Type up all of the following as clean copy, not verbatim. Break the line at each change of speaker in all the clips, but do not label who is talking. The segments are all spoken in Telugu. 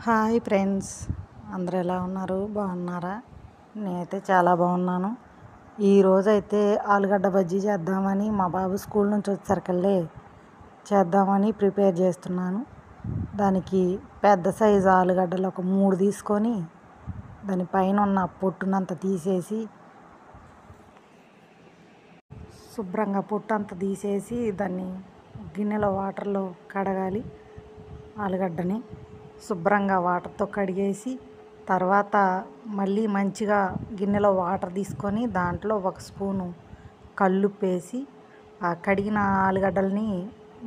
హాయ్ ఫ్రెండ్స్, అందరు ఎలా ఉన్నారు? బాగున్నారా? నేనైతే చాలా బాగున్నాను. ఈరోజైతే ఆలుగడ్డ బజ్జీ చేద్దామని మా బాబు స్కూల్ నుంచి వచ్చేసరికల్లే చేద్దామని ప్రిపేర్ చేస్తున్నాను. దానికి పెద్ద సైజు ఆలుగడ్డలు ఒక 3 తీసుకొని దానిపైన ఉన్న పొట్టునంత తీసేసి శుభ్రంగా పొట్టంతా తీసేసి దాన్ని గిన్నెలో వాటర్లో కడగాలి. ఆలుగడ్డని శుభ్రంగా వాటర్తో కడిగేసి తర్వాత మళ్ళీ మంచిగా గిన్నెలో వాటర్ తీసుకొని దాంట్లో 1 స్పూను కల్లుప్పు వేసి ఆ కడిగిన ఆలుగడ్డల్ని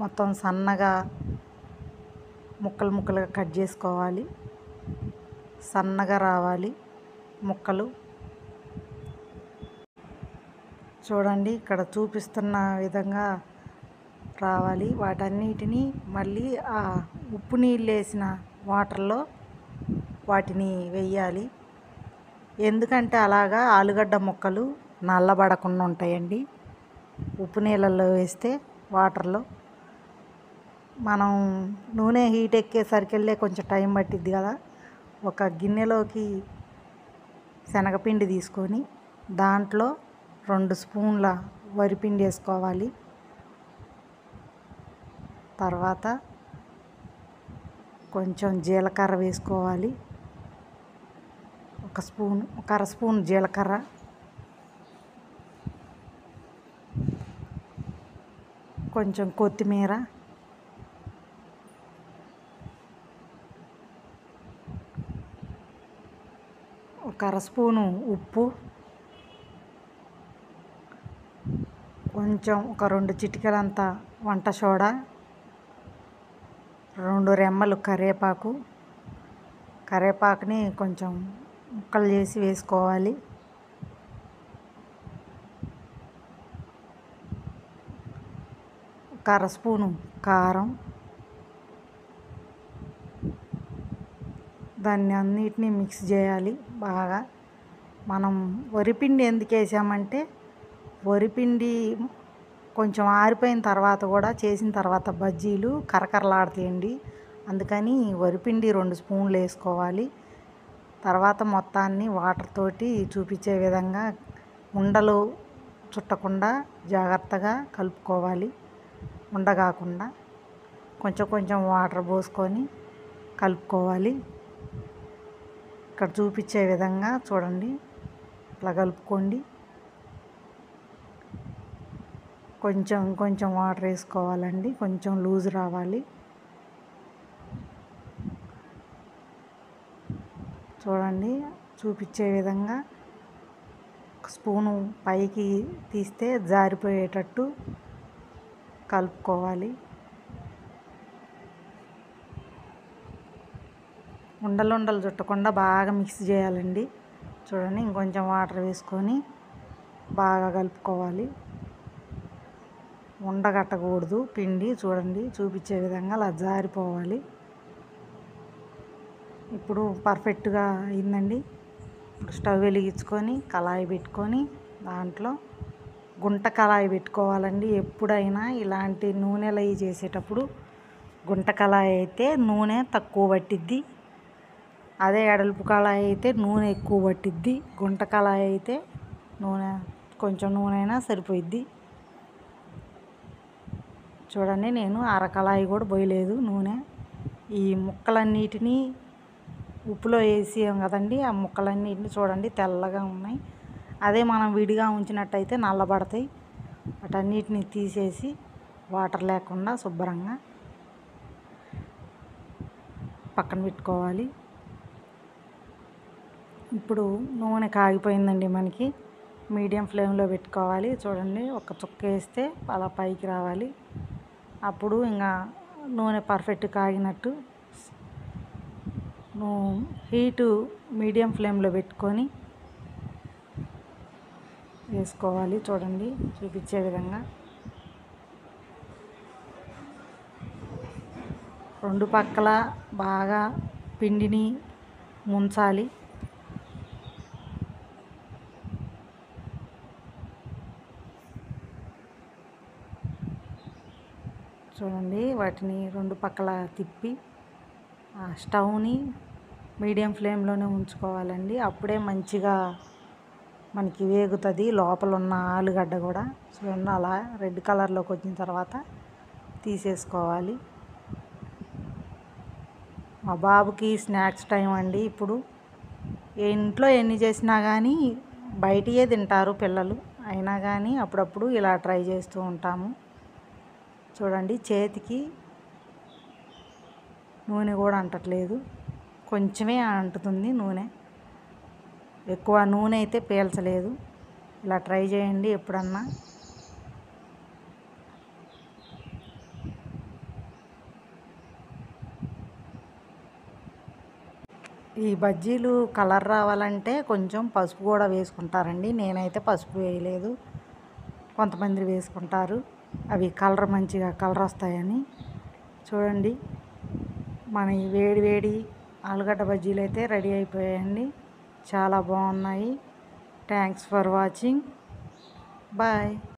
మొత్తం సన్నగా ముక్కలుగా కట్ చేసుకోవాలి. సన్నగా రావాలి ముక్కలు. చూడండి, ఇక్కడ చూపిస్తున్న విధంగా రావాలి. వాటన్నిటిని మళ్ళీ ఆ ఉప్పు నీళ్ళు వేసిన వాటర్లో వాటిని వేయాలి. ఎందుకంటే అలాగా ఆలుగడ్డ ముక్కలు నల్లబడకుండా ఉంటాయండి. ఉప్పు నీళ్ళల్లో వేస్తే వాటర్లో మనం నూనె హీట్ ఎక్కేసరికెళ్ళే కొంచెం టైం పట్టిద్ది కదా. ఒక గిన్నెలోకి శనగపిండి తీసుకొని దాంట్లో 2 స్పూన్ల వరిపిండి వేసుకోవాలి. తర్వాత కొంచెం జీలకర్ర వేసుకోవాలి. 1 అర స్పూన్ జీలకర్ర, కొంచెం కొత్తిమీర, అర స్పూను ఉప్పు, కొంచెం 2 చిటికెలంత వంట సోడా, 2 రెమ్మలు కరివేపాకుని కొంచెం ముక్కలు చేసి వేసుకోవాలి. అర స్పూను కారం. దాన్ని అన్నిటినీ మిక్స్ చేయాలి బాగా. మనం వరిపిండి ఎందుకు వేసామంటే వరిపిండి కొంచెం ఆరిపోయిన తర్వాత కూడా చేసిన తర్వాత బజ్జీలు కరకరలాడతాయండి. అందుకని వరిపిండి 2 స్పూన్లు వేసుకోవాలి. తర్వాత మొత్తాన్ని వాటర్ తోటి చూపించే విధంగా ఉండలు చుట్టకుండా జాగ్రత్తగా కలుపుకోవాలి. ఉండగాకుండా కొంచెం వాటర్ పోసుకొని కలుపుకోవాలి. ఇక్కడ చూపించే విధంగా చూడండి, ఇట్లా కలుపుకోండి. కొంచెం వాటర్ వేసుకోవాలండి, కొంచెం లూజ్ రావాలి. చూడండి, చూపించే విధంగా 1 స్పూను పైకి తీస్తే జారిపోయేటట్టు కలుపుకోవాలి. ఉండలు చుట్టకుండా బాగా మిక్స్ చేయాలండి. చూడండి, ఇంకొంచెం వాటర్ వేసుకొని బాగా కలుపుకోవాలి. ఉండగట్టకూడదు పిండి. చూడండి, చూపించే విధంగా అలా జారిపోవాలి. ఇప్పుడు పర్ఫెక్ట్గా అయిందండి. ఇప్పుడు స్టవ్ వెలిగించుకొని కళాయి పెట్టుకొని దాంట్లో గుంట కళాయి పెట్టుకోవాలండి. ఎప్పుడైనా ఇలాంటి నూనెలు అవి చేసేటప్పుడు గుంట కళాయి అయితే నూనె తక్కువ పట్టిద్ది. అదే ఎడల్పు కళాయి అయితే నూనె ఎక్కువ పట్టిద్ది. గుంట కళాయి అయితే కొంచెం నూనె అయినా సరిపోయిద్ది. చూడండి, నేను అర కళాయి కూడా పోయలేదు నూనె. ఈ ముక్కలన్నిటినీ ఉప్పులో వేసాం కదండి, ఆ ముక్కలన్నిటిని చూడండి తెల్లగా ఉన్నాయి. అదే మనం విడిగా ఉంచినట్టయితే నల్లబడతాయి. వాటన్నిటిని తీసేసి వాటర్ లేకుండా శుభ్రంగా పక్కన పెట్టుకోవాలి. ఇప్పుడు నూనె కాగిపోయిందండి మనకి. మీడియం ఫ్లేమ్లో పెట్టుకోవాలి. చూడండి, 1 చుక్క వేస్తే అలా పైకి రావాలి. అప్పుడు ఇంకా నూనె పర్ఫెక్ట్ కాగినట్టు. హీటు మీడియం ఫ్లేమ్లో పెట్టుకొని వేసుకోవాలి. చూడండి, చూపించే విధంగా 2 పక్కల బాగా పిండిని ముంచాలి. చూడండి, వాటిని 2 పక్కల తిప్పి స్టవ్ని మీడియం ఫ్లేమ్లోనే ఉంచుకోవాలండి. అప్పుడే మంచిగా మనకి వేగుతుంది లోపల ఉన్న ఆలుగడ్డ కూడా. చూడండి అలా రెడ్ కలర్లోకి వచ్చిన తర్వాత తీసేసుకోవాలి. మా బాబుకి స్నాక్స్ టైం అండి ఇప్పుడు. ఇంట్లో ఎన్ని చేసినా కానీ బయటియే తింటారు పిల్లలు. అయినా కానీ అప్పుడప్పుడు ఇలా ట్రై చేస్తూ ఉంటాము. చూడండి చేతికి నూనె కూడా అంటట్లేదు, కొంచెమే అంటుతుంది నూనె. ఎక్కువ నూనె అయితే పీల్చలేదు. ఇలా ట్రై చేయండి ఎప్పుడన్నా. ఈ బజ్జీలు కలర్ రావాలంటే కొంచెం పసుపు కూడా వేసుకుంటారండి. నేనైతే పసుపు వేయలేదు, కొంతమంది వేసుకుంటారు. అవి మంచిగా కలర్ వస్తాయని. చూడండి మన ఈ వేడి వేడి ఆలుగడ్డ బజ్జీలు అయితే రెడీ అయిపోయాయండి. చాలా బాగున్నాయి. Thanks for watching. బాయ్.